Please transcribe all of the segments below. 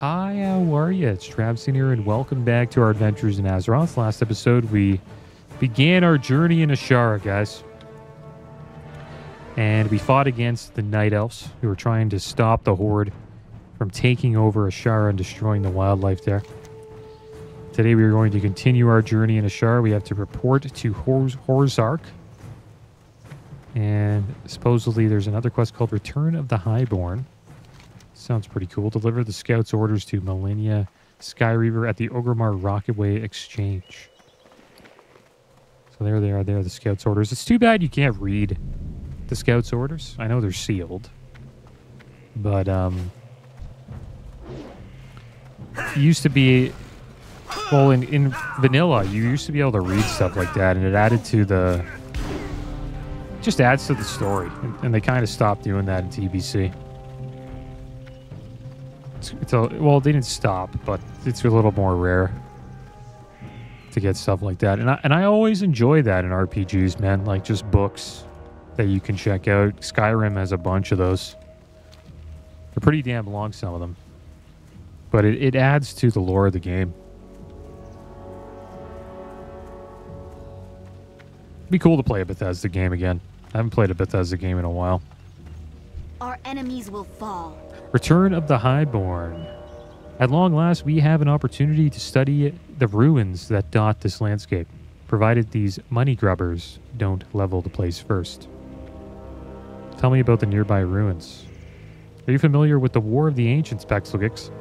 Hi, how are you? It's Traviseen here, and welcome back to our adventures in Azeroth. Last episode, we began our journey in Ashara, guys. And we fought against the Night Elves, who were trying to stop the Horde from taking over Ashara and destroying the wildlife there. Today, we are going to continue our journey in Ashara. We have to report to Roadstrike. And supposedly, there's another quest called Return of the Highborn. Sounds pretty cool. Deliver the scouts' orders to Millennia Skyreaver at the Orgrimmar Rocketway Exchange. So there they are. There are the scouts' orders. It's too bad you can't read the scouts' orders. I know they're sealed. But, it used to be... Well, in vanilla, you used to be able to read stuff like that, and it added to the... just adds to the story. And they kind of stopped doing that in TBC. Well, they didn't stop, but it's a little more rare to get stuff like that. And I always enjoy that in RPGs, man. Like, just books that you can check out. Skyrim has a bunch of those. They're pretty damn long, some of them. But it adds to the lore of the game. It'd be cool to play a Bethesda game again. I haven't played a Bethesda game in a while. Our enemies will fall. Return of the Highborn. At long last, we have an opportunity to study the ruins that dot this landscape, provided these money grubbers don't level the place first. Tell me about the nearby ruins. Are you familiar with the War of the Ancients, Pexelgix?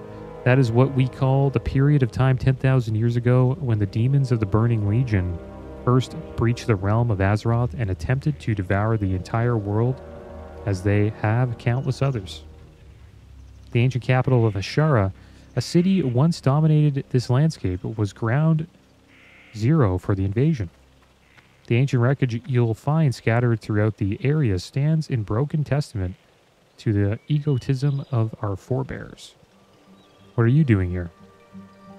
That is what we call the period of time 10,000 years ago when the demons of the Burning Legion first breached the realm of Azeroth and attempted to devour the entire world, as they have countless others. The ancient capital of Ashara, a city once dominated this landscape, was ground zero for the invasion. The ancient wreckage you'll find scattered throughout the area stands in broken testament to the egotism of our forebears. What are you doing here?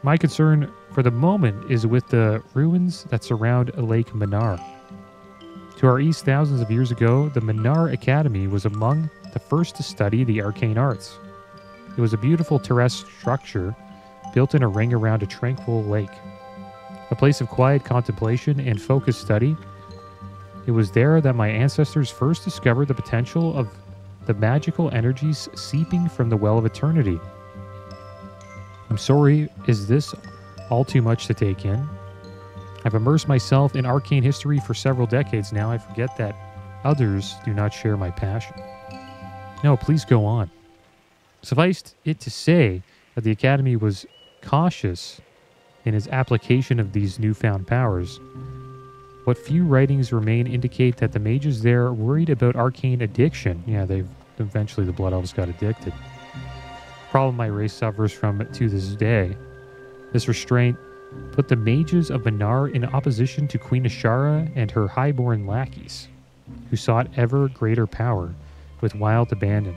My concern for the moment is with the ruins that surround Lake Minar. To our east, thousands of years ago, the Minar Academy was among the first to study the arcane arts. It was a beautiful terrace structure built in a ring around a tranquil lake. A place of quiet contemplation and focused study. It was there that my ancestors first discovered the potential of the magical energies seeping from the Well of Eternity. I'm sorry, is this all too much to take in? I've immersed myself in arcane history for several decades now. I forget that others do not share my passion. No, please go on. Suffice it to say that the Academy was cautious in its application of these newfound powers. What few writings remain indicate that the mages there worried about arcane addiction. Yeah, eventually the Blood Elves got addicted. Problem my race suffers from to this day. This restraint put the mages of Minar in opposition to Queen Ashara and her highborn lackeys, who sought ever greater power with wild abandon,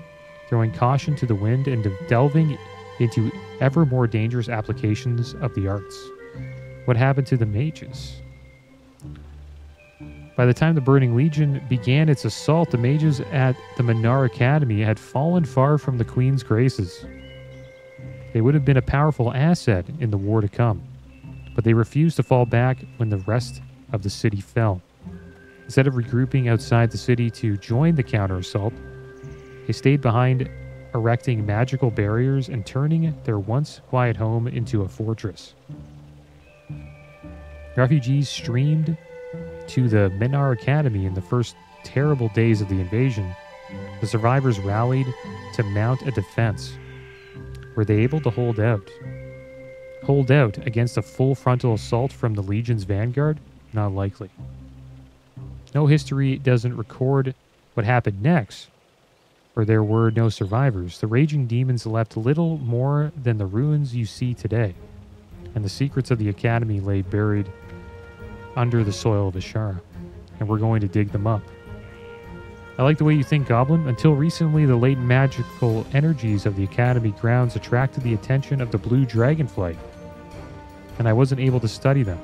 throwing caution to the wind and delving into ever more dangerous applications of the arts. What happened to the mages? By the time the Burning Legion began its assault, the mages at the Minar Academy had fallen far from the Queen's graces. They would have been a powerful asset in the war to come, but they refused to fall back when the rest of the city fell. Instead of regrouping outside the city to join the counter-assault, they stayed behind, erecting magical barriers and turning their once quiet home into a fortress. Refugees streamed to the Minar Academy in the first terrible days of the invasion. The survivors rallied to mount a defense. Were they able to hold out? Hold out against a full frontal assault from the Legion's vanguard? Not likely. No history doesn't record what happened next, for there were no survivors. The raging demons left little more than the ruins you see today, and the secrets of the Academy lay buried under the soil of Ashara, and we're going to dig them up. I like the way you think, Goblin. Until recently, the latent magical energies of the Academy grounds attracted the attention of the blue dragonfly, and I wasn't able to study them.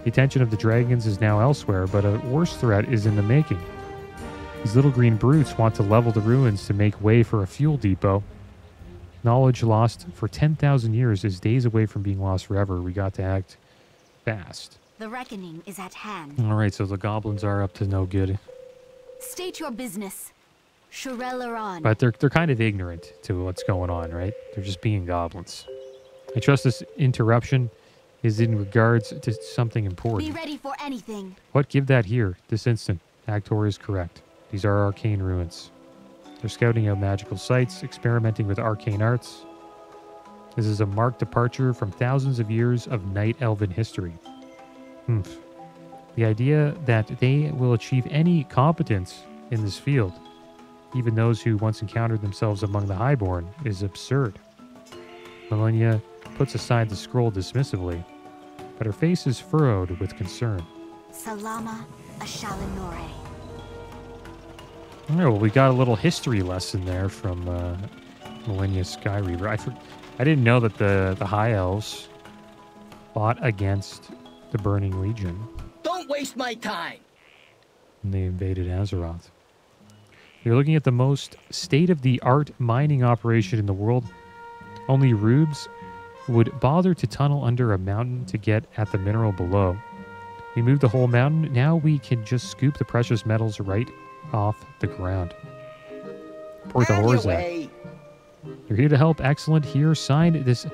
The attention of the dragons is now elsewhere, but a worse threat is in the making. These little green brutes want to level the ruins to make way for a fuel depot. Knowledge lost for 10,000 years is days away from being lost forever. We got to act fast. The reckoning is at hand. All right, so the goblins are up to no good. State your business. Shirel on. But they're kind of ignorant to what's going on, right? They're just being goblins. I trust this interruption is in regards to something important. Be ready for anything. What? Give that here, this instant. Actor is correct. These are arcane ruins. They're scouting out magical sites, experimenting with arcane arts. This is a marked departure from thousands of years of night elven history. Humph. The idea that they will achieve any competence in this field, even those who once encountered themselves among the Highborn, is absurd. Melania puts aside the scroll dismissively, but her face is furrowed with concern. Salama Ashalinore. All right, well, we got a little history lesson there from Melania Skyreaver. I didn't know that the High Elves fought against the Burning Legion. Don't waste my time! And they invaded Azeroth. You're looking at the most state-of-the-art mining operation in the world. Only rubes would bother to tunnel under a mountain to get at the mineral below. We moved the whole mountain. Now we can just scoop the precious metals right off the ground. Port the Horzak. You're here to help. Excellent. Here, sign this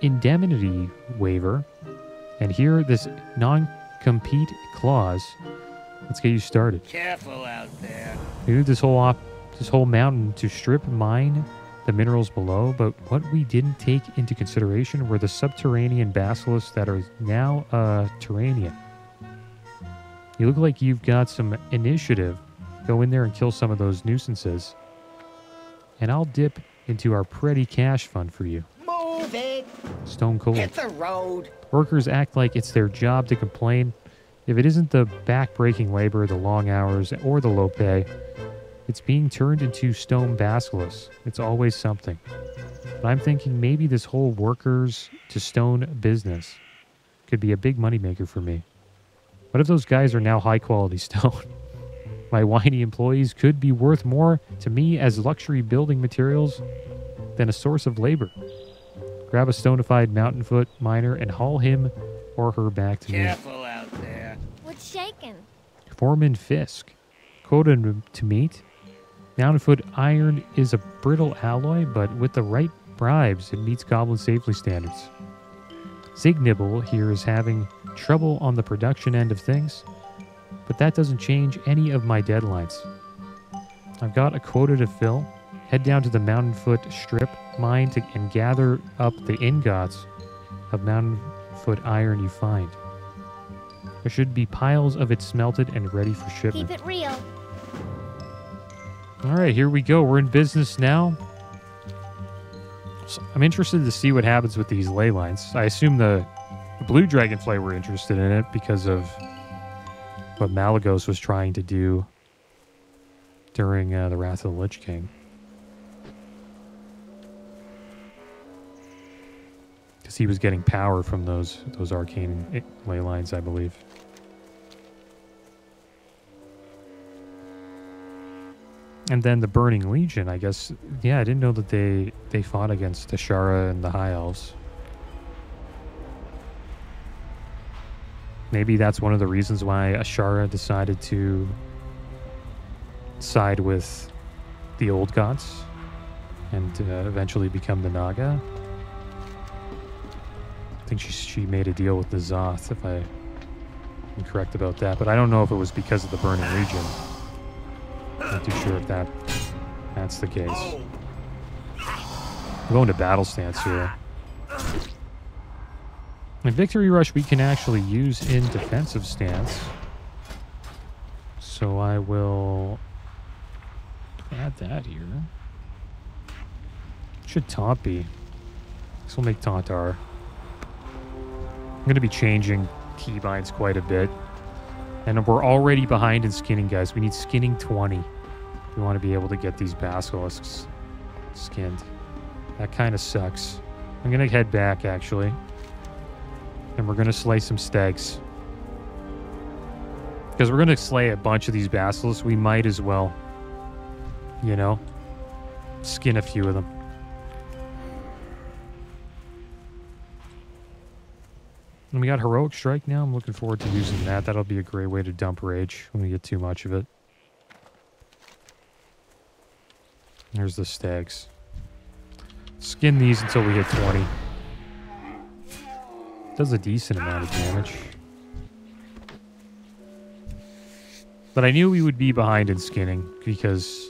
indemnity waiver. And here, this non-compete clause. Let's get you started. Careful out there. We moved this whole mountain to strip mine the minerals below, but what we didn't take into consideration were the subterranean basilisks that are now terranean. You look like you've got some initiative. Go in there and kill some of those nuisances. And I'll dip into our pretty cash fund for you. Move it! Stone cold. Hit the road! Workers act like it's their job to complain. If it isn't the back-breaking labor, the long hours, or the low pay, it's being turned into stone basilisks. It's always something. But I'm thinking maybe this whole workers to stone business could be a big moneymaker for me. What if those guys are now high-quality stone? My whiny employees could be worth more to me as luxury building materials than a source of labor. Grab a stonified mountainfoot miner and haul him or her back to me. Careful out there. What's shaking? Foreman Fisk. Quota to meet. Mountainfoot iron is a brittle alloy, but with the right bribes, it meets goblin safety standards. Zignibble here is having trouble on the production end of things, but that doesn't change any of my deadlines. I've got a quota to fill. Head down to the Mountainfoot strip mine and gather up the ingots of Mountainfoot iron you find. There should be piles of it smelted and ready for shipment. Keep it real. All right, here we go. We're in business now. So I'm interested to see what happens with these ley lines. I assume the blue dragonfly were interested in it because of what Malagos was trying to do during the Wrath of the Lich King. Because he was getting power from those arcane ley lines, I believe. And then the Burning Legion, I guess. Yeah, I didn't know that they fought against Ashara and the High Elves. Maybe that's one of the reasons why Ashara decided to side with the old gods and eventually become the Naga. I think she made a deal with the Zoth, if I'm correct about that. But I don't know if it was because of the Burning Legion. Not too sure if that's the case. We're going to battle stance here. In Victory Rush, we can actually use in defensive stance. So I will add that here. Should taunt be. This will make taunt R. I'm going to be changing keybinds quite a bit. And we're already behind in skinning, guys. We need skinning 20. We want to be able to get these basilisks skinned. That kind of sucks. I'm going to head back, actually. And we're going to slay some stags. Because we're going to slay a bunch of these basilisks. We might as well, you know, skin a few of them. And we got Heroic Strike now. I'm looking forward to using that. That'll be a great way to dump rage when we get too much of it. There's the stags. Skin these until we hit 20. Does a decent amount of damage. But I knew we would be behind in skinning because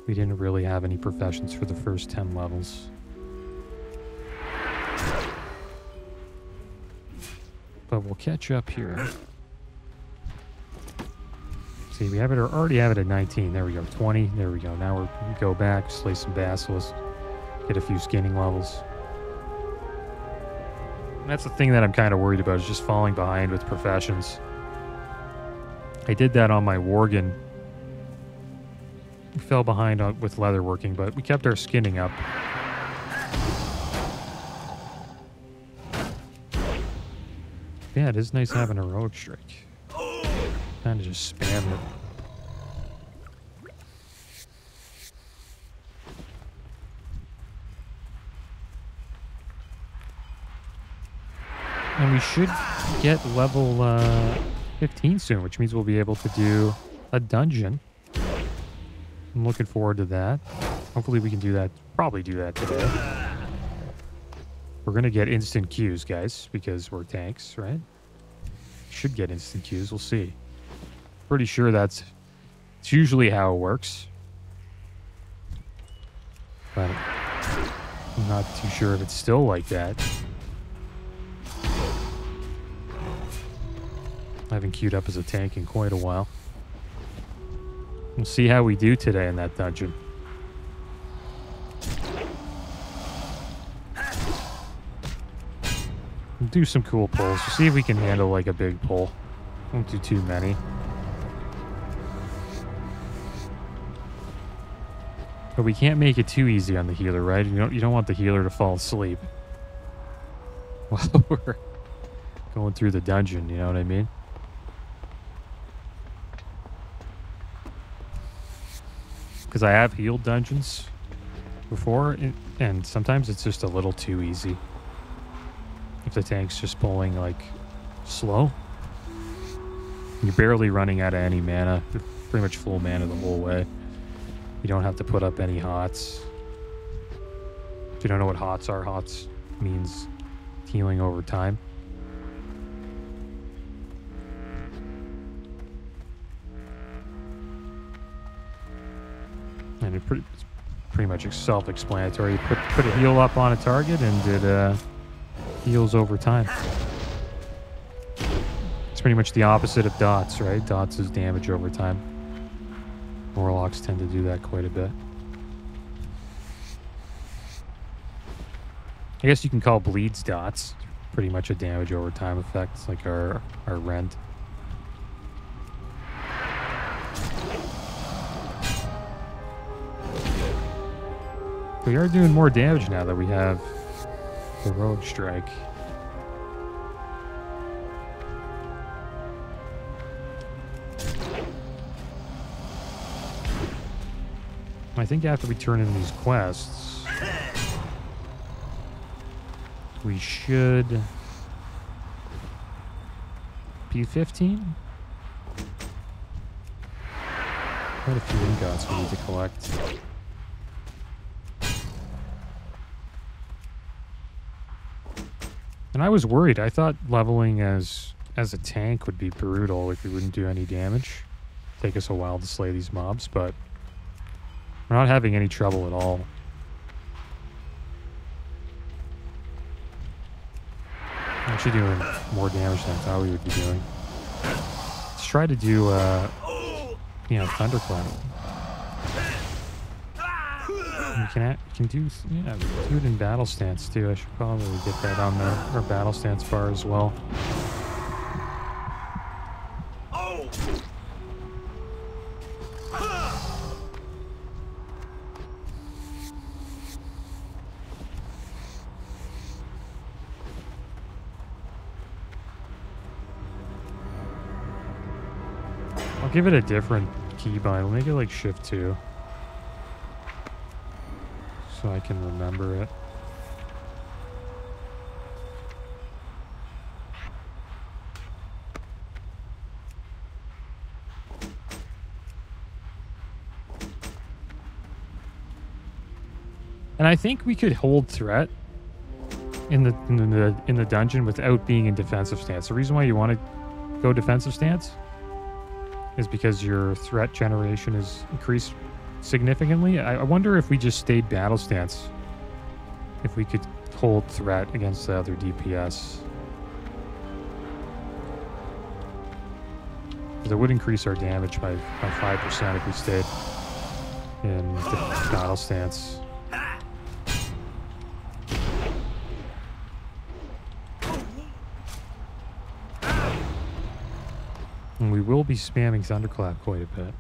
we didn't really have any professions for the first 10 levels. But we'll catch up here. See, we have it, or already have it at 19. There we go. 20. There we go. Now we go back, slay some basilisks, get a few skinning levels. And that's the thing that I'm kind of worried about, is just falling behind with professions. I did that on my Worgen. We fell behind with leatherworking, but we kept our skinning up. Yeah, it is nice having a Heroic Strike. Kind of just spam it. And we should get level 15 soon, which means we'll be able to do a dungeon. I'm looking forward to that. Hopefully we can do that. Probably do that today. We're going to get instant Qs, guys, because we're tanks, right? Should get instant Qs. We'll see. Pretty sure it's usually how it works. But I'm not too sure if it's still like that. I haven't queued up as a tank in quite a while. We'll see how we do today in that dungeon. We'll do some cool pulls. We'll see if we can handle like a big pull. Won't do too many. But we can't make it too easy on the healer, right? You don't want the healer to fall asleep while we're going through the dungeon, you know what I mean? Because I have healed dungeons before, and sometimes it's just a little too easy. If the tank's just pulling, like, slow. You're barely running out of any mana. You're pretty much full mana the whole way. You don't have to put up any hots. If you don't know what hots are, hots means healing over time. And it's pretty much self-explanatory. You put a heal up on a target and it heals over time. It's pretty much the opposite of dots, right? Dots is damage over time. Warlocks tend to do that quite a bit. I guess you can call bleeds dots. Pretty much a damage over time effect. It's like our rend. We are doing more damage now that we have the Roadstrike. I think after we turn in these quests, we should be 15. Quite a few ingots we need to collect. And I was worried. I thought leveling as a tank would be brutal if we wouldn't do any damage. Take us a while to slay these mobs, but we're not having any trouble at all. Actually doing more damage than I thought we would be doing. Let's try to do, Thunderclap. We can do it in battle stance too. I should probably get that on our battle stance bar as well. I'll give it a different keybind. I'll make it like Shift 2. So I can remember it. And I think we could hold threat in the dungeon without being in defensive stance. The reason why you want to go defensive stance is because your threat generation is increased significantly. I wonder if we just stayed battle stance, if we could hold threat against the other DPS. Because it would increase our damage by 5% if we stayed in the battle stance. And we will be spamming Thunderclap quite a bit.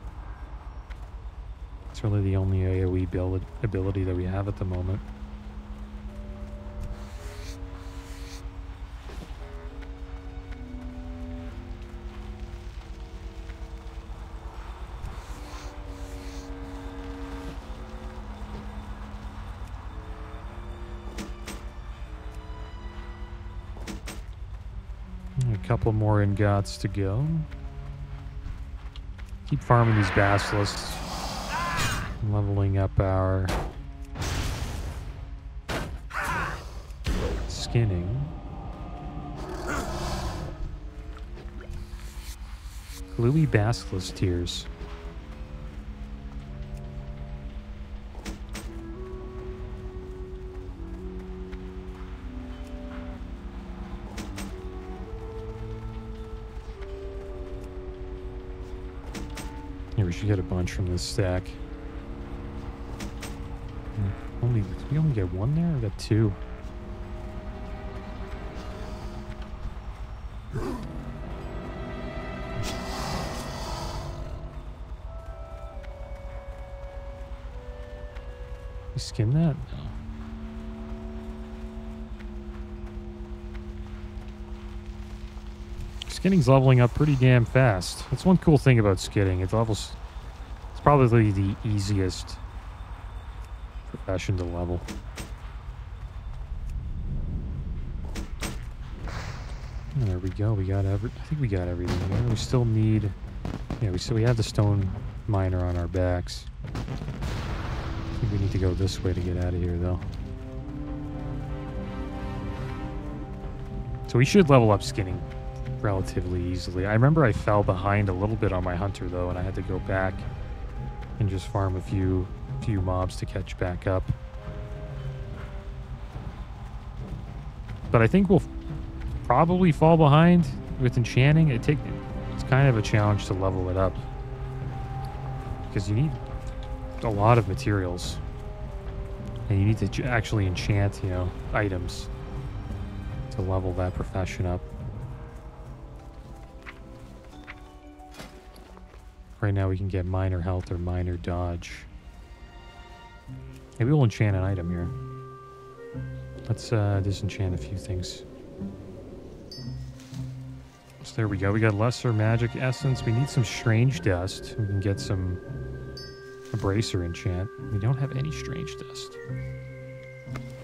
It's really the only AoE ability that we have at the moment. A couple more ingots to go. Keep farming these basilisks. Leveling up our skinning. Gluey basilisk tears. Yeah, we should get a bunch from this stack. We only get one there? We got two. We skin that? No. Skinning's leveling up pretty damn fast. That's one cool thing about skinning. It levels. It's probably the easiest profession to level. And there we go. We got I think we got everything there. We still need. Yeah, we have the stone miner on our backs. I think we need to go this way to get out of here, though. So we should level up skinning relatively easily. I remember I fell behind a little bit on my hunter, though, and I had to go back and just farm a few mobs to catch back up. But I think we'll probably fall behind with enchanting. It's kind of a challenge to level it up because you need a lot of materials and you need to actually enchant, items to level that profession up. Right now we can get minor health or minor dodge. Maybe we'll enchant an item here. Let's disenchant a few things. So there we go. We got lesser magic essence. We need some strange dust. We can get some abraser enchant. We don't have any strange dust.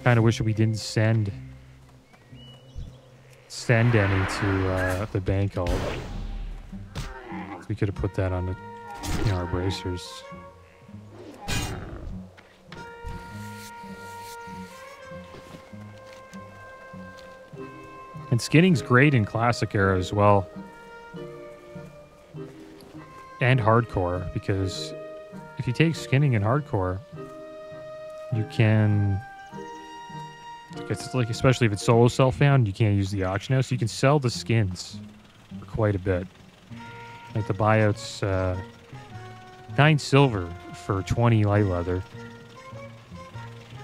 Kind of wish that we didn't send any to the bank alt. We could have put that on our bracers. And skinning's great in classic era as well. And hardcore, because if you take skinning in hardcore, you can... It's like, especially if it's solo self-found, you can't use the auction house. You can sell the skins for quite a bit. Like the buyout's 9 silver for 20 light leather.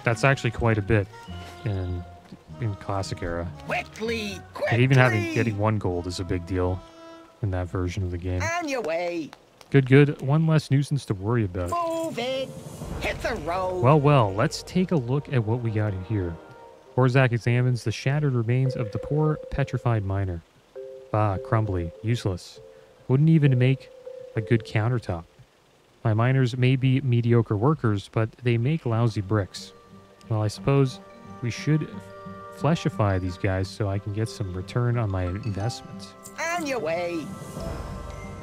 That's actually quite a bit in classic era. Quickly! And even getting 1 gold is a big deal in that version of the game. On your way! Good. One less nuisance to worry about. Move it! Hit the road! Well, let's take a look at what we got here. Horzak examines the shattered remains of the poor petrified miner. Bah, crumbly, useless. Wouldn't even make a good countertop. My miners may be mediocre workers, but they make lousy bricks. Well, I suppose we should fleshify these guys so I can get some return on my investments. On your way!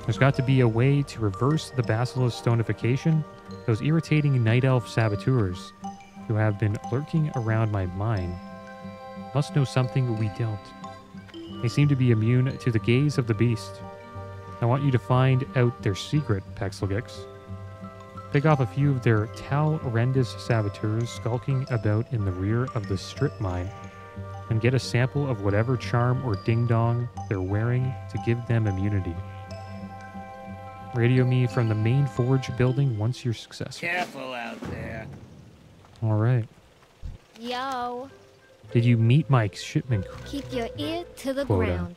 There's got to be a way to reverse the basilisk stonification. Those irritating night elf saboteurs. who have been lurking around my mine must know something we don't. They seem to be immune to the gaze of the beast. I want you to find out their secret, Pexelgix. Pick off a few of their Tal-Rendus saboteurs skulking about in the rear of the strip mine, and get a sample of whatever charm or ding-dong they're wearing to give them immunity. Radio me from the main forge building once you're successful. Careful out there. All right. Yo. Did you meet my shipment Keep your ear to the quota? ground.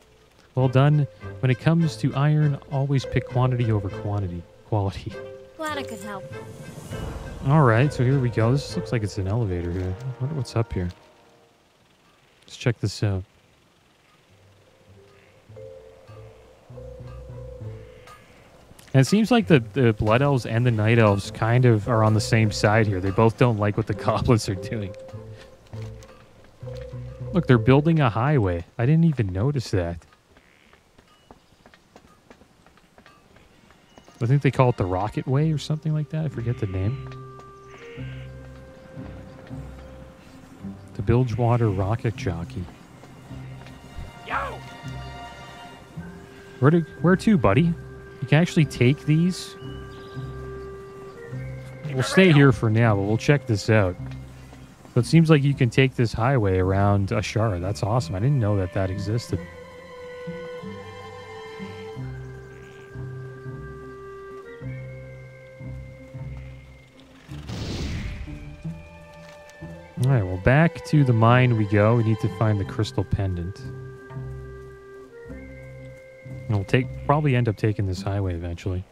Well done. When it comes to iron, always pick quantity over quality. Glad I could help. All right, so here we go. This looks like it's an elevator here. I wonder what's up here. Let's check this out. And it seems like the Blood Elves and the Night Elves kind of are on the same side here. They both don't like what the goblins are doing. Look, they're building a highway. I didn't even notice that. I think they call it the Rocket Way or something like that. I forget the name. The Bilgewater Rocket Jockey. Yo! Where to, buddy? You can actually take these. We'll stay here for now, but we'll check this out. So it seems like you can take this highway around Ashara. That's awesome. I didn't know that that existed. All right, well, back to the mine we go. We need to find the crystal pendant. And we'll probably end up taking this highway eventually.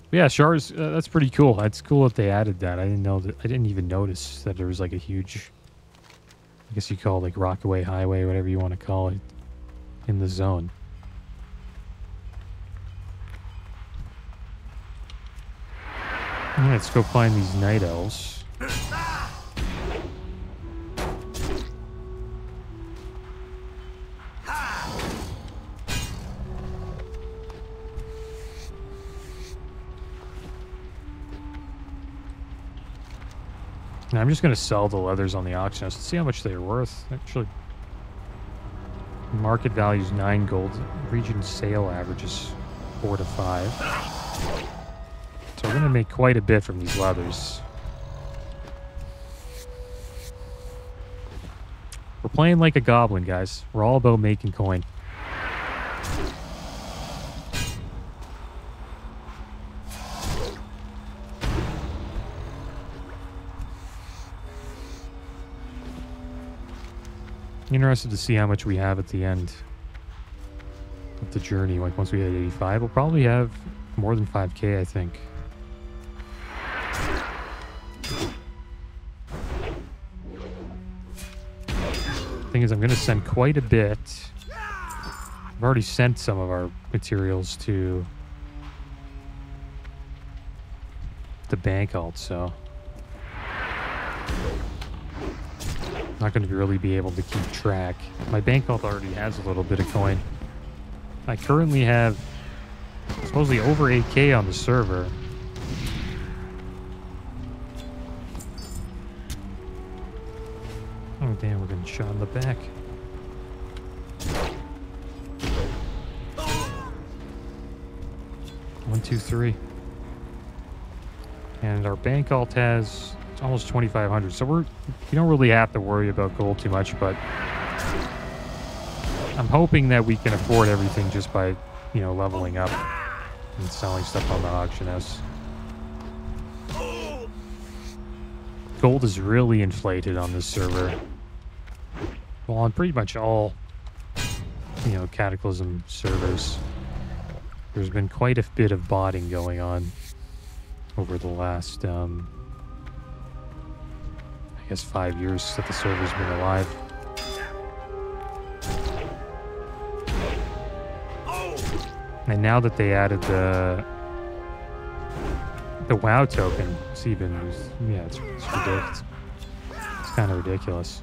But yeah, Shar's, that's pretty cool. It's cool that they added that. I didn't know that. I didn't even notice that there was like a huge, I guess you call it like Rockaway Highway, whatever you want to call it, in the zone. All right, let's go find these Night Elves. Now, I'm just going to sell the leathers on the auction house to see how much they're worth. Actually, market value is 9 gold. Region sale average is 4 to 5. So we're going to make quite a bit from these leathers. We're playing like a goblin, guys. We're all about making coin. Interested to see how much we have at the end of the journey. Like once we hit 85, we'll probably have more than 5k, I think. Thing is, I'm going to send quite a bit. I've already sent some of our materials to the bank alt, so not going to really be able to keep track. My bank alt already has a little bit of coin. I currently have supposedly over 8k on the server. Oh damn, we're getting shot in the back. One, two, three. And our bank alt has almost 2,500, so we don't really have to worry about gold too much, but I'm hoping that we can afford everything just by, you know, leveling up and selling stuff on the auction house. Gold is really inflated on this server. Well, on pretty much all, you know, Cataclysm servers, there's been quite a bit of botting going on over the last, I guess 5 years that the server's been alive. And now that they added the WoW token, it's even, yeah, it's ridiculous. It's kind of ridiculous.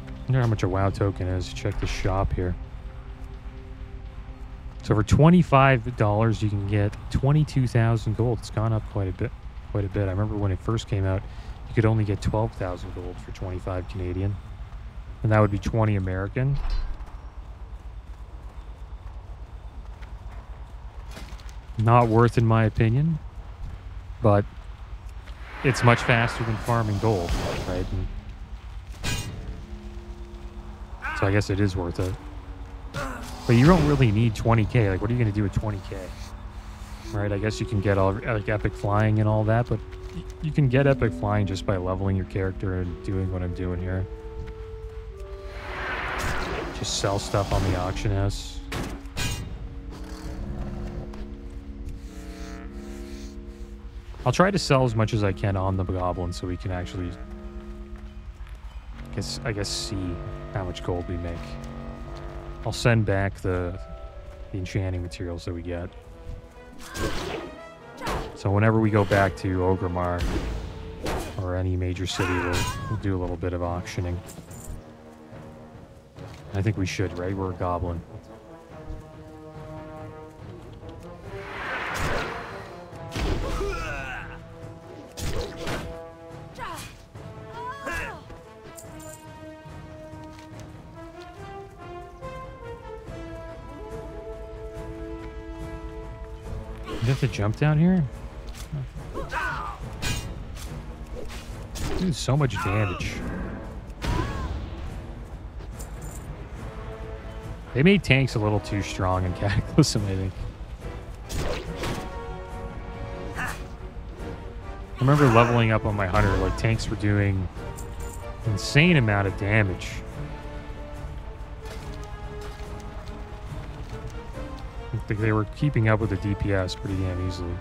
I wonder how much a WoW token is. Check the shop here. So for $25, you can get 22,000 gold. It's gone up quite a bit. I remember when it first came out, you could only get 12,000 gold for 25 Canadian. And that would be 20 American. Not worth in my opinion, but it's much faster than farming gold, right? And so I guess it is worth it. But you don't really need 20k. Like, what are you going to do with 20k? Right? I guess you can get all like epic flying and all that, but you can get epic flying just by leveling your character and doing what I'm doing here. Just sell stuff on the auction house. I'll try to sell as much as I can on the goblin so we can actually I guess see how much gold we make. I'll send back the enchanting materials that we get. So whenever we go back to Orgrimmar or any major city, we'll do a little bit of auctioning. I think we should, right? We're a goblin. You have to jump down here? Dude, so much damage. They made tanks a little too strong in Cataclysm, I think. I remember leveling up on my hunter, like tanks were doing an insane amount of damage. I think they were keeping up with the DPS pretty damn easily.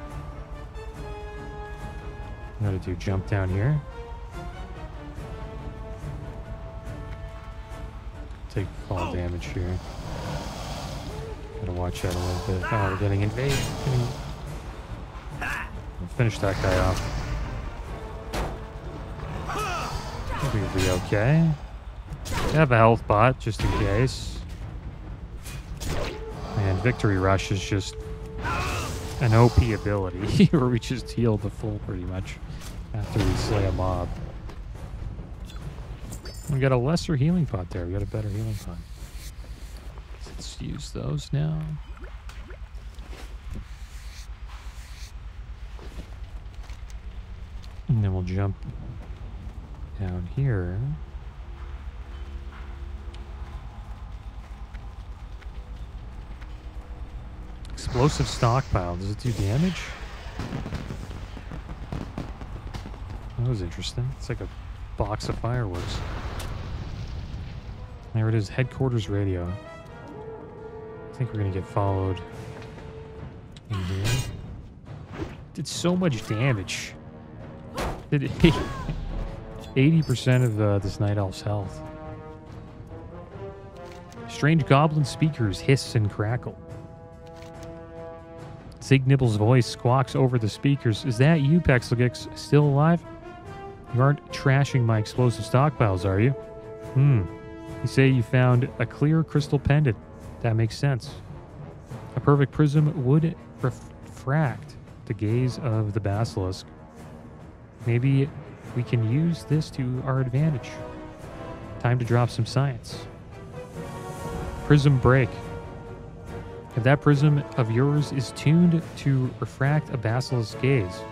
I'm gonna do jump down here. Take fall damage here. Gotta watch that a little bit. Oh, we're getting invaded. We'll finish that guy off. I think we'll be okay. We have a health bot just in case. And Victory Rush is just an OP ability where we just heal the full pretty much after we slay a mob. We got a lesser healing pot there. We got a better healing pot. Let's use those now. And then we'll jump down here. Explosive stockpile. Does it do damage? That was interesting. It's like a box of fireworks. There it is. Headquarters radio. I think we're going to get followed in here. Did so much damage. Did 80% of this Night Elf's health. Strange goblin speakers hiss and crackle. Zignibble's voice squawks over the speakers. Is that you, Pexelgix? Still alive? You aren't trashing my explosive stockpiles, are you? You say you found a clear crystal pendant. That makes sense. A perfect prism would refract the gaze of the basilisk. Maybe we can use this to our advantage. Time to drop some science. Prism break. If that prism of yours is tuned to refract a basilisk's gaze,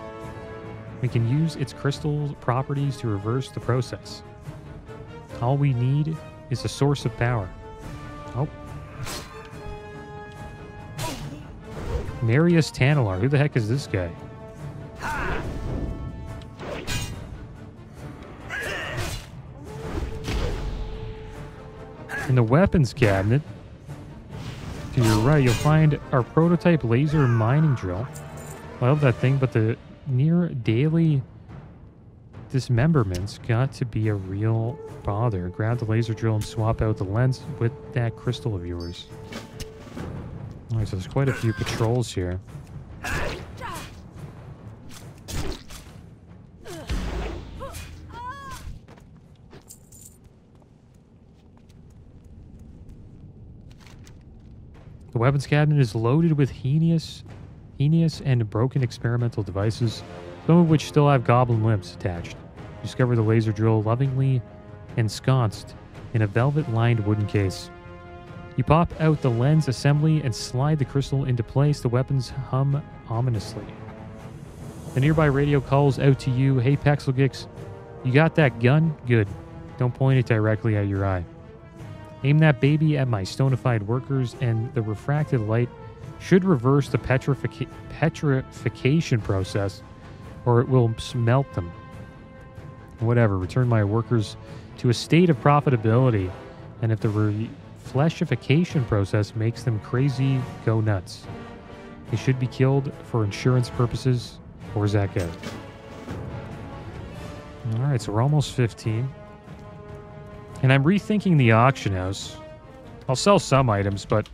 we can use its crystal properties to reverse the process. All we need is a source of power. Oh. Marius Tanalar. Who the heck is this guy? In the weapons cabinet, to your right, you'll find our prototype laser mining drill. I love that thing, but the near daily dismemberments got to be a real bother. Grab the laser drill and swap out the lens with that crystal of yours. Alright, so there's quite a few patrols here. The weapons cabinet is loaded with heinous and broken experimental devices, some of which still have goblin limbs attached. Discover the laser drill lovingly ensconced in a velvet-lined wooden case. You pop out the lens assembly and slide the crystal into place. The weapons hum ominously. The nearby radio calls out to you. Hey, Pexelgix, you got that gun? Good. Don't point it directly at your eye. Aim that baby at my stonified workers, and the refracted light should reverse the petrification process, or it will smelt them. Whatever, return my workers to a state of profitability, and if the fleshification process makes them crazy, go nuts. They should be killed for insurance purposes, or is that good? Alright, so we're almost 15. And I'm rethinking the auction house. I'll sell some items, but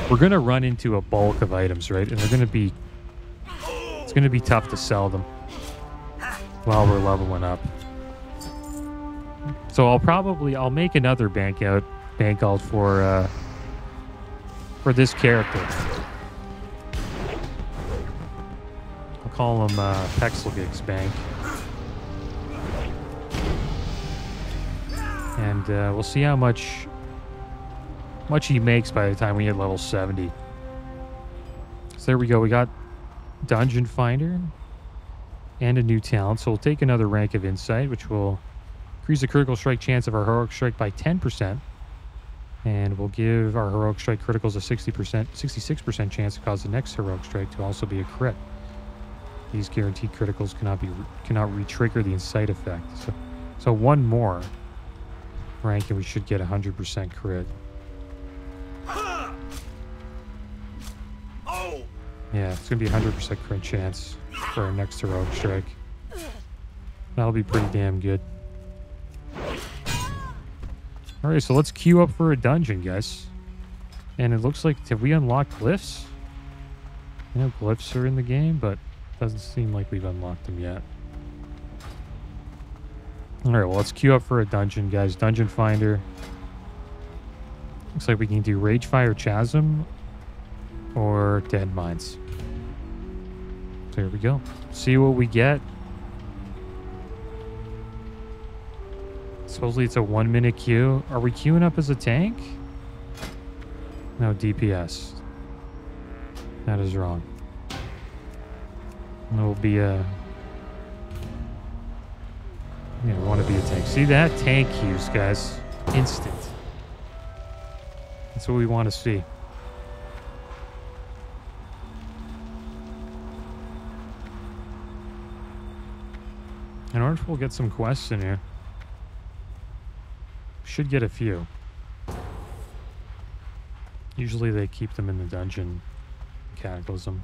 we're going to run into a bulk of items, right? And they're going to be... It's going to be tough to sell them while we're leveling up. So I'll make another bank alt for this character. I'll call him Pexelgix Bank. And we'll see how much he makes by the time we hit level 70. So there we go. We got Dungeon Finder and a new talent. So we'll take another rank of Insight, which will increase the critical strike chance of our heroic strike by 10%. And we'll give our heroic strike criticals a 66% chance to cause the next heroic strike to also be a crit. These guaranteed criticals cannot re-trigger the Insight effect. So one more rank and we should get 100% crit. Yeah, it's going to be 100% crit chance for our next heroic strike. That'll be pretty damn good. Alright, so let's queue up for a dungeon, guys. And it looks like, have we unlocked glyphs? I know glyphs are in the game, but it doesn't seem like we've unlocked them yet. Alright, well, let's queue up for a dungeon, guys. Dungeon Finder. Looks like we can do RAGEFIRE CHASM or Dead Mines. So here we go. See what we get. Supposedly it's a 1 minute queue. Are we queuing up as a tank? No, DPS. That is wrong. It will be a... Yeah, we want to be a tank. See that? Tank queues, guys. Instant. That's what we want to see. In order we'll get some quests in here. Should get a few. Usually they keep them in the dungeon cataclysm.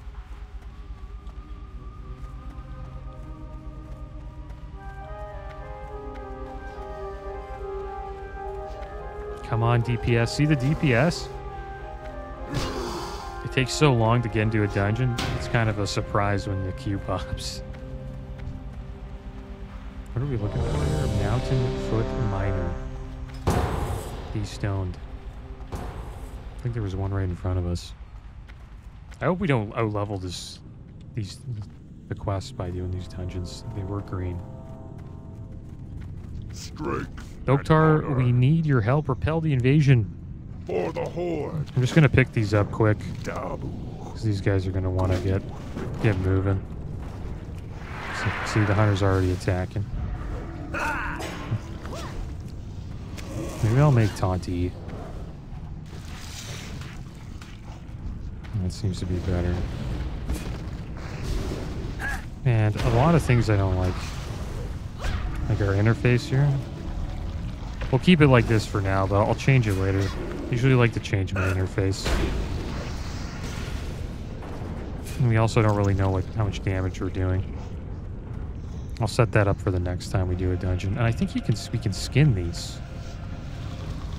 Come on, DPS. See the DPS? It takes so long to get into a dungeon. It's kind of a surprise when the queue pops. What are we looking for here? Mountain Foot Miner. Destoned. I think there was one right in front of us. I hope we don't out-level the quests by doing these dungeons. They were green. Strength. Doktar, we need your help. Repel the invasion. For the Horde. I'm just gonna pick these up quick. Dabu. Because these guys are gonna want to get moving. See, the hunter's already attacking. Maybe I'll make Taunty. That seems to be better. And a lot of things I don't like. Like our interface here. We'll keep it like this for now, but I'll change it later. Usually like to change my interface. And we also don't really know how much damage we're doing. I'll set that up for the next time we do a dungeon. And I think we can skin these.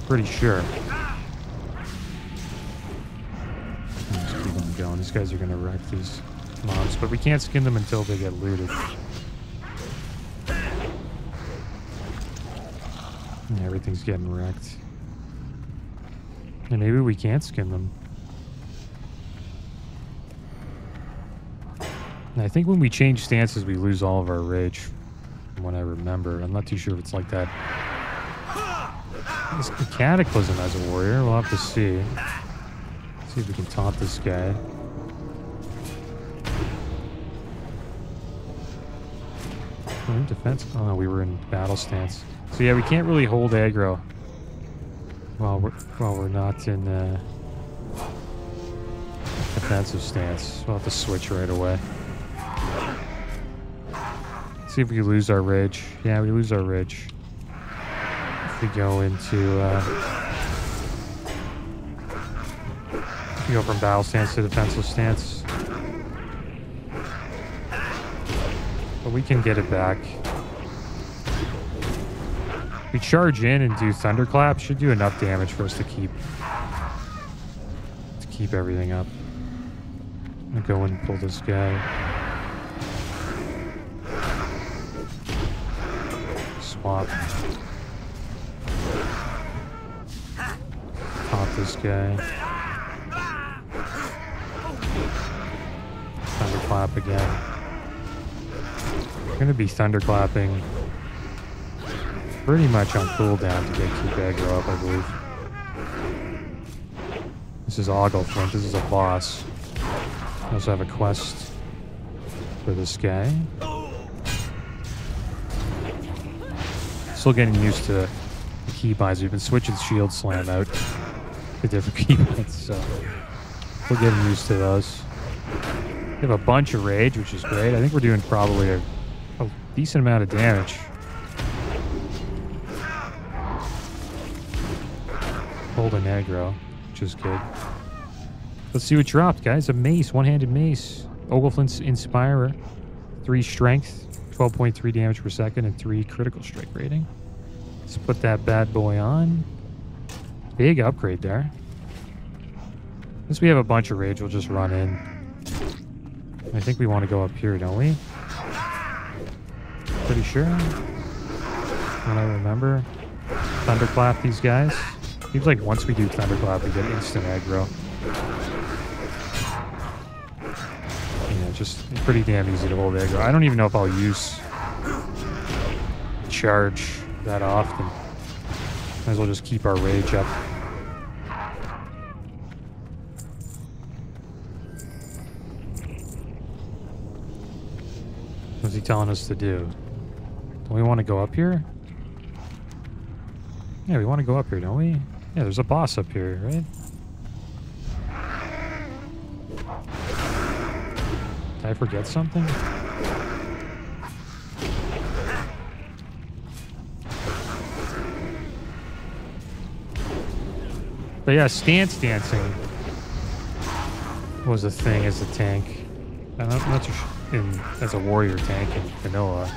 Pretty sure. Let's keep them going. These guys are going to wreck these mobs, but we can't skin them until they get looted. Yeah, everything's getting wrecked. And maybe we can't skin them. And I think when we change stances, we lose all of our rage. From what I remember. I'm not too sure if it's like that. This Cataclysm as a warrior. We'll have to see. See if we can taunt this guy. We're in defense. Oh no, we were in battle stance. So yeah, we can't really hold aggro while we're not in defensive stance. We'll have to switch right away. See if we lose our rage. Yeah, we lose our rage. If we go into if we go from battle stance to defensive stance. But we can get it back. We charge in and do thunderclap. Should do enough damage for us to keep everything up. I'm gonna go and pull this guy. Swap. Pop this guy. Thunderclap again. We're gonna be thunderclapping pretty much on cooldown to keep aggro up, I believe. This is Ogleflint. This is a boss. I also have a quest for this guy. Still getting used to the keybinds. We've been switching Shield Slam out to different keybinds, so we're getting used to those. We have a bunch of rage, which is great. I think we're doing probably a decent amount of damage. Holding aggro, which is good. Let's see what dropped, guys. A mace, one-handed mace. Ogleflint's Inspirer. 3 strength, 12.3 damage per second, and 3 critical strike rating. Let's put that bad boy on. Big upgrade there. Since we have a bunch of rage, we'll just run in. I think we want to go up here, don't we? Pretty sure. What I remember. Thunderclap these guys. Seems like once we do Thunderclap, we get instant aggro. Yeah, just pretty damn easy to hold aggro. I don't even know if I'll use charge that often. Might as well just keep our rage up. What's he telling us to do? Don't we want to go up here? Yeah, we want to go up here, don't we? Yeah, there's a boss up here, right? Did I forget something? But yeah, stance dancing was a thing as a tank. I'm not too sure as a warrior tank in vanilla.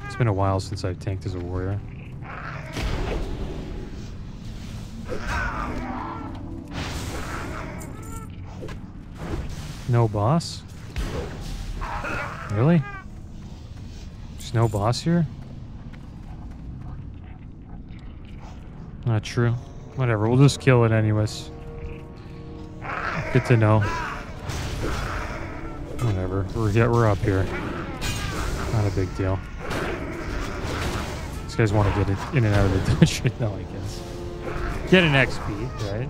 It's been a while since I've tanked as a warrior. No boss? Really? There's no boss here? Not true. Whatever, we'll just kill it anyways. Good to know. Whatever, we're up here. Not a big deal. These guys want to get in and out of the dungeon, no, I guess. Get an XP, right?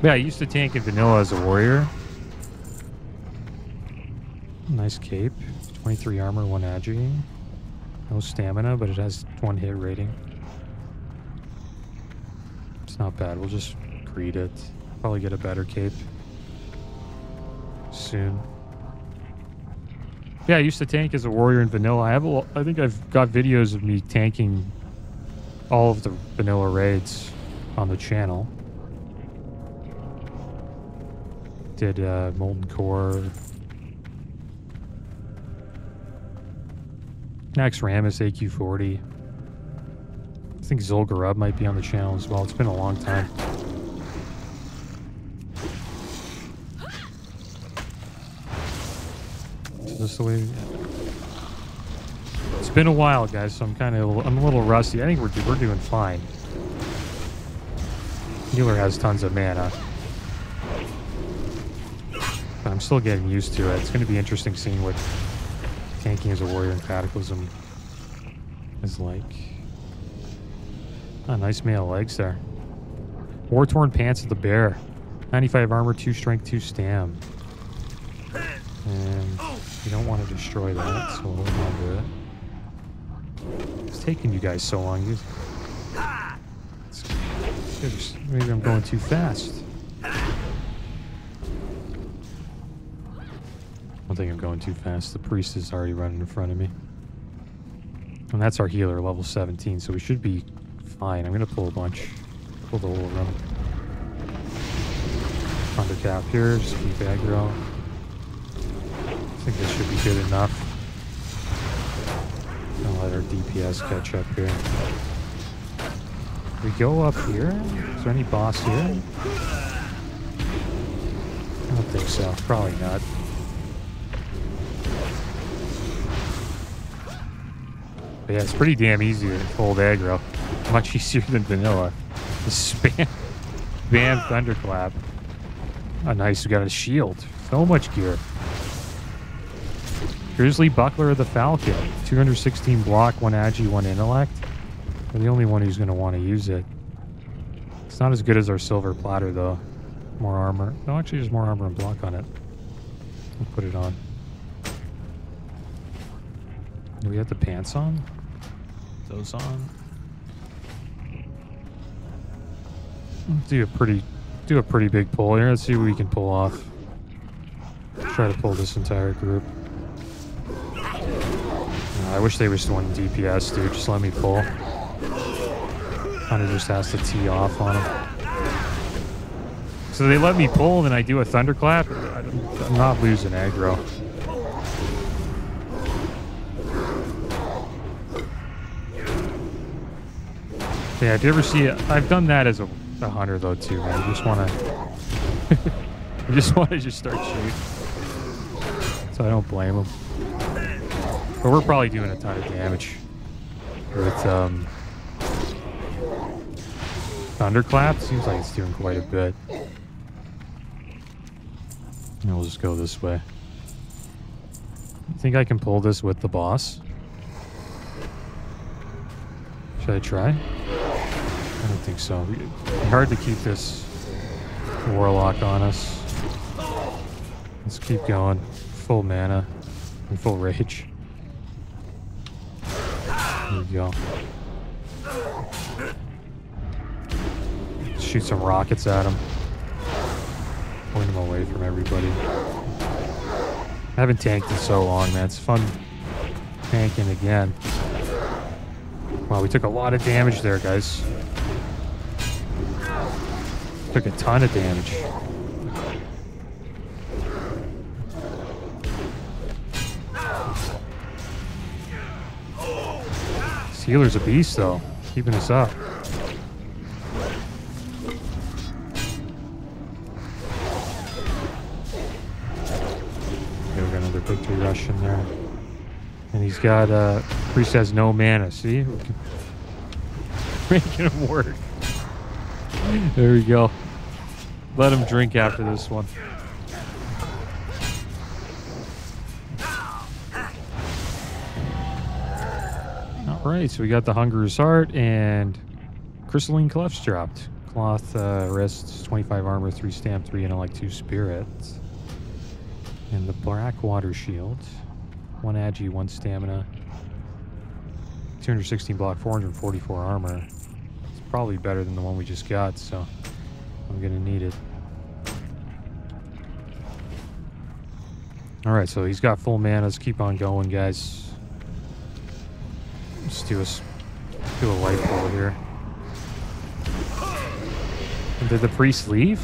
Yeah, I used to tank in vanilla as a warrior. Nice cape. 23 armor, 1 agi. No stamina, but it has 1 hit rating. It's not bad. We'll just greet it. Probably get a better cape soon. Yeah, I used to tank as a warrior in vanilla. I think I've got videos of me tanking all of the vanilla raids on the channel. Did Molten Core. Nax Ramus AQ40. I think Zul'Gurub might be on the channel as well. It's been a long time. Is this the way? Yeah. It's been a while, guys, so I'm a little rusty. I think we're doing fine. Healer has tons of mana. But I'm still getting used to it. It's going to be interesting seeing what tanking as a warrior in Cataclysm is like. Oh, nice male legs there. War-torn pants of the bear. 95 armor, 2 strength, 2 stam. And you don't want to destroy that, so we'll hold on to it. It's taking you guys so long. Maybe I'm going too fast. I don't think I'm going too fast. The priest is already running in front of me. And that's our healer, level 17, so we should be fine. I'm going to pull a bunch. Pull the whole run. Undercap here, just keep aggro. I think this should be good enough. Gonna let our DPS catch up here. We go up here? Is there any boss here? I don't think so. Probably not. But yeah, it's pretty damn easy to hold aggro. Much easier than vanilla. The spam thunderclap. Oh, nice. We got a shield. So much gear. Grizzly Buckler of the Falcon. 216 block, 1 agi, 1 intellect. We're the only one who's going to want to use it. It's not as good as our silver platter, though. More armor. No, actually, there's more armor and block on it. We'll put it on. Do we have the pants on? Those on? Do a pretty big pull here. Let's see what we can pull off. Try to pull this entire group. I wish they were just one DPS, dude. Just let me pull. Kind of just has to tee off on them. So they let me pull, then I do a thunderclap. I'm not losing aggro. Yeah, if you ever see it, I've done that as a hunter though too, man. You just wanna just start shooting. So I don't blame them. But we're probably doing a ton of damage with thunderclap. Seems like it's doing quite a bit. And we'll just go this way. You think I can pull this with the boss? Should I try? I don't think so. It's hard to keep this warlock on us. Let's keep going. Full mana and full rage. There we go. Shoot some rockets at him. Point him away from everybody. I haven't tanked in so long, man. It's fun tanking again. Wow, we took a lot of damage there, guys. Took a ton of damage. This healer's a beast, though. Keeping us up. Okay, we got another victory rush in there. And he's got, priest has no mana, see? Making him work. There we go. Let him drink after this one. Alright, so we got the Hunger's Heart and Crystalline Clefts dropped. Cloth wrists, 25 armor, 3 stamp, 3 intellect, 2 spirit. And the Black Water Shield. 1 agi, 1 stamina. 216 block, 444 armor. It's probably better than the one we just got, so I'm gonna need it. Alright, so he's got full mana. Let's keep on going, guys. Let's do a light pull here. And did the priest leave?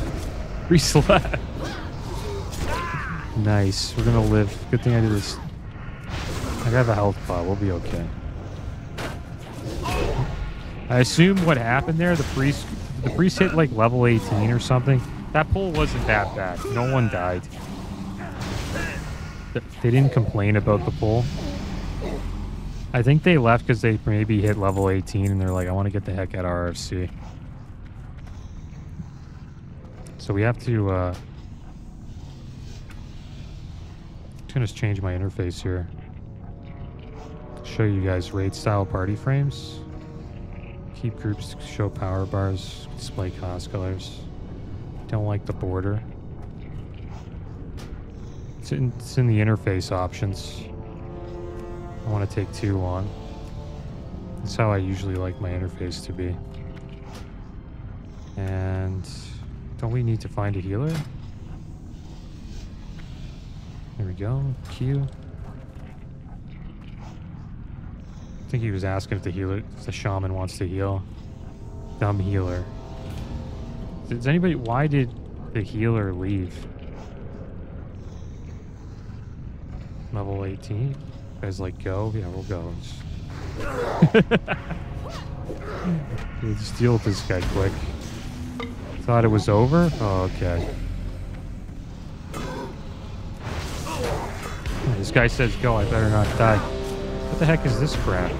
Priest left. Nice. We're gonna live. Good thing I did this. I have a health pot. We'll be okay. I assume what happened there, the priest hit like level 18 or something. That pull wasn't that bad. No one died. They didn't complain about the pull. I think they left because they maybe hit level 18 and they're like, I want to get the heck out of RFC. So we have to, I'm gonna just change my interface here. Show you guys raid style party frames. Keep groups, show power bars, display cost colors. Don't like the border. It's in the interface options. I want to take too long. That's how I usually like my interface to be. And don't we need to find a healer? There we go. Q. I think he was asking if the shaman wants to heal. Dumb healer. Does anybody? Why did the healer leave? Level 18. You guys like go? Yeah, we'll go. We'll just deal with this guy quick. Thought it was over? Oh, okay. This guy says go, I better not die. What the heck is this crap?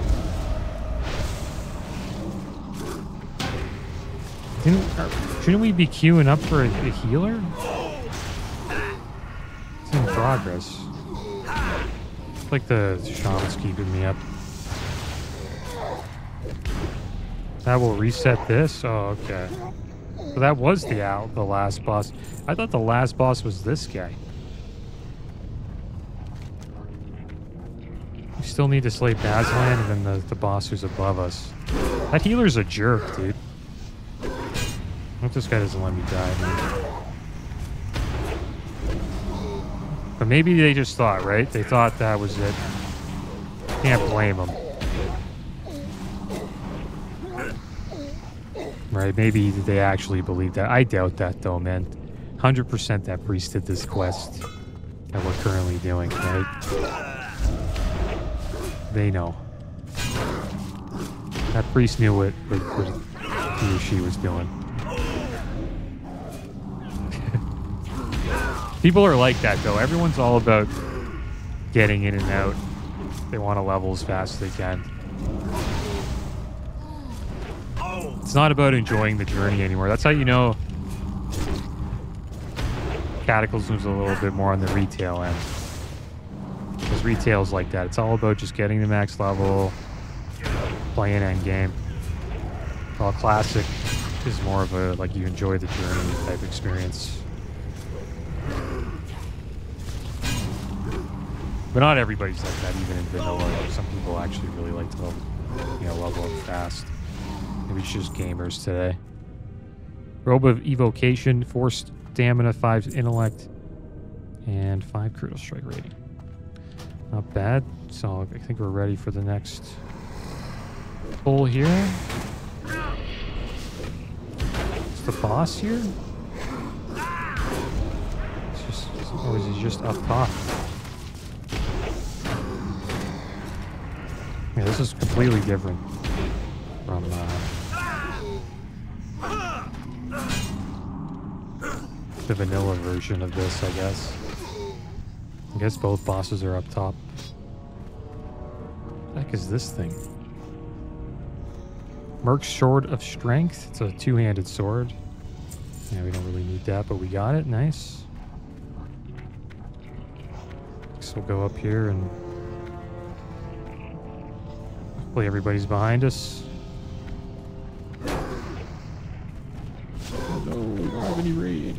Shouldn't we be queuing up for a healer? It's in progress. It's like the shaman's keeping me up. That will reset this? Oh, okay. So that was the last boss. I thought the last boss was this guy. We still need to slay Baslan and then the boss who's above us. That healer's a jerk, dude. I hope this guy doesn't let me die, man. But maybe they just thought, right? They thought that was it. Can't blame them. Right, maybe they actually believe that. I doubt that, though, man. 100% that priest did this quest that we're currently doing, right? They know. That priest knew what he or she was doing. People are like that, though. Everyone's all about getting in and out. They want to level as fast as they can. It's not about enjoying the journey anymore. That's how you know Cataclysm's a little bit more on the retail end. Because retail's like that. It's all about just getting the max level, playing endgame. While classic is more of a, like, you enjoy the journey type experience. But not everybody's like that, even in vanilla. Some people actually really like to level up fast. Maybe it's just gamers today. Robe of Evocation, 4 stamina, 5 intellect, and 5 critical strike rating. Not bad. So I think we're ready for the next pull here. Is the boss here? Or is he just up top? Yeah, this is completely different from the vanilla version of this, I guess. I guess both bosses are up top. What the heck is this thing? Merc's Sword of Strength. It's a two-handed sword. Yeah, we don't really need that, but we got it. Nice. So we'll go up here and hopefully everybody's behind us. Oh no, we don't have any rage.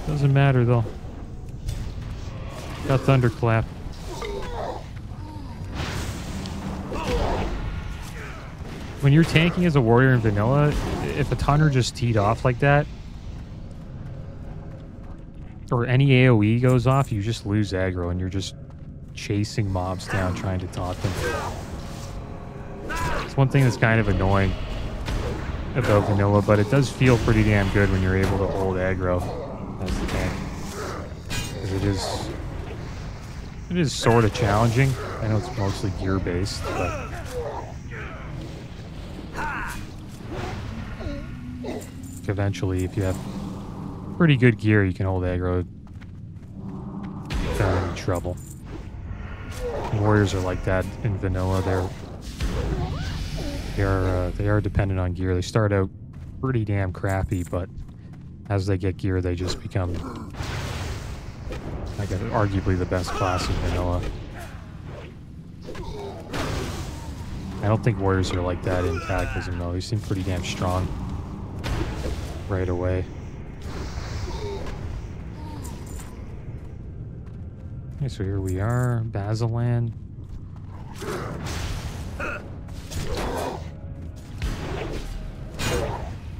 Doesn't matter though. Got Thunderclap. When you're tanking as a warrior in vanilla, if a Tunner just teed off like that, or any AoE goes off, you just lose aggro and you're just chasing mobs down trying to taunt them. It's one thing that's kind of annoying about vanilla, but it does feel pretty damn good when you're able to hold aggro as the tank. Because it is sort of challenging. I know it's mostly gear based, but eventually, if you have pretty good gear, you can hold aggro without any trouble. Warriors are like that in vanilla. They are dependent on gear. They start out pretty damn crappy, but as they get gear, they just become, I guess, arguably the best class in vanilla. I don't think Warriors are like that in Cataclysm, though. They seem pretty damn strong right away. Okay, so here we are, Basilan.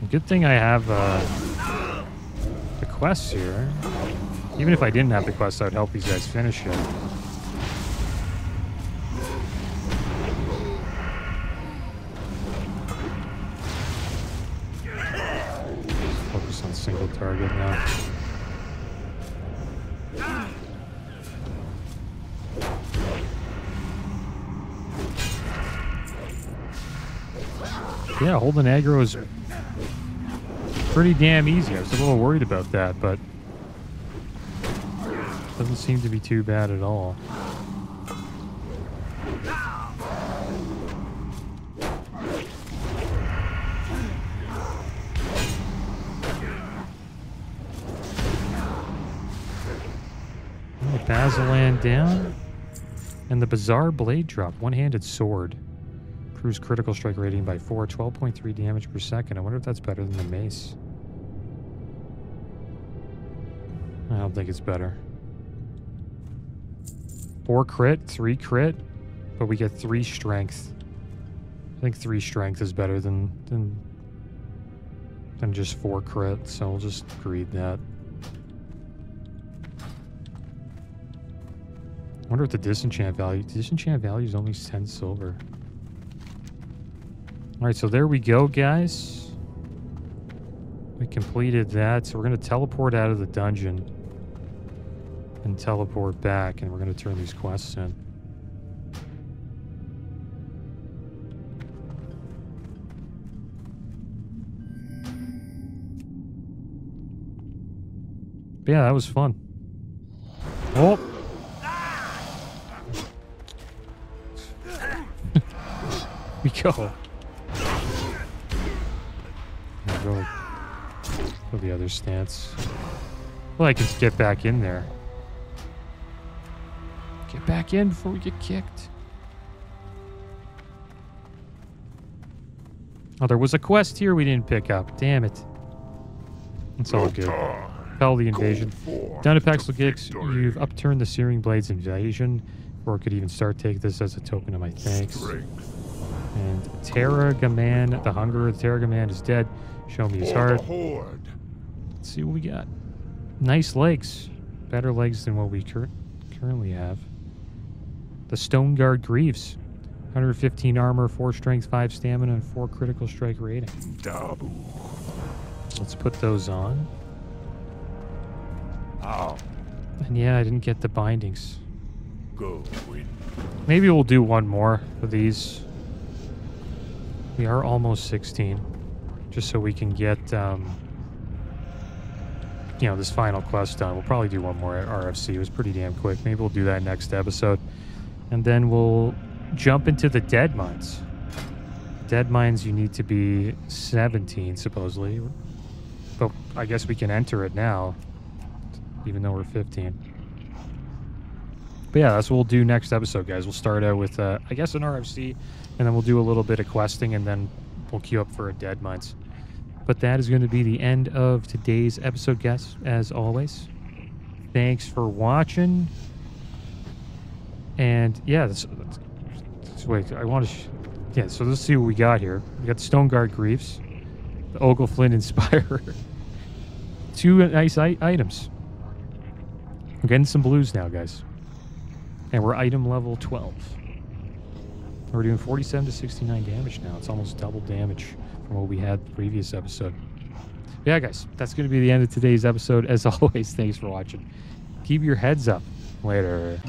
Good thing I have the quests here. Even if I didn't have the quests, I would help these guys finish it. Focus on single target now. Yeah, holding aggro is pretty damn easy. I was a little worried about that, but doesn't seem to be too bad at all. Basilan down. And the Bizarre Blade drop. One-handed sword. Improves critical strike rating by 4. 12.3 damage per second. I wonder if that's better than the mace. I don't think it's better. 4 crit, 3 crit, but we get 3 strength. I think 3 strength is better than just 4 crit, so we'll just read that. I wonder what the disenchant value. Disenchant value is only 10 silver. Alright, so there we go, guys. We completed that, so we're going to teleport out of the dungeon and teleport back, and we're going to turn these quests in. But yeah, that was fun. Oh! We go. Go the other stance. Well, I can get back in there. Get back in before we get kicked. Oh, there was a quest here we didn't pick up. Damn it. It's all good. Repel the invasion. Down to Paxel Kicks, you've upturned the Searing Blade's invasion. Or could even start take this as a token of my thanks. And Terragaman, the Hungerer, the Terragaman is dead. Show me his heart. Let's see what we got. Nice legs. Better legs than what we currently have. The Stone Guard Greaves. 115 armor, 4 strength, 5 stamina, and 4 critical strike rating. Let's put those on. And yeah, I didn't get the bindings. Maybe we'll do one more of these. We are almost 16. Just so we can get, you know, this final quest done. We'll probably do one more at RFC. It was pretty damn quick. Maybe we'll do that next episode. And then we'll jump into the Dead Mines. Dead Mines, you need to be 17, supposedly. But I guess we can enter it now, even though we're 15. But yeah, that's what we'll do next episode, guys. We'll start out with, I guess, an RFC, and then we'll do a little bit of questing, and then we'll queue up for a Dead Mines. But that is going to be the end of today's episode, guys, as always. Thanks for watching. And yeah, wait, I want to... yeah, so let's see what we got here. We got the Stone Guard Greaves, the Ogleflint Inspirer. 2 nice items. We're getting some blues now, guys. And we're item level 12. We're doing 47 to 69 damage now. It's almost double damage from what we had the previous episode. But yeah, guys, that's going to be the end of today's episode. As always, thanks for watching. Keep your heads up. Later.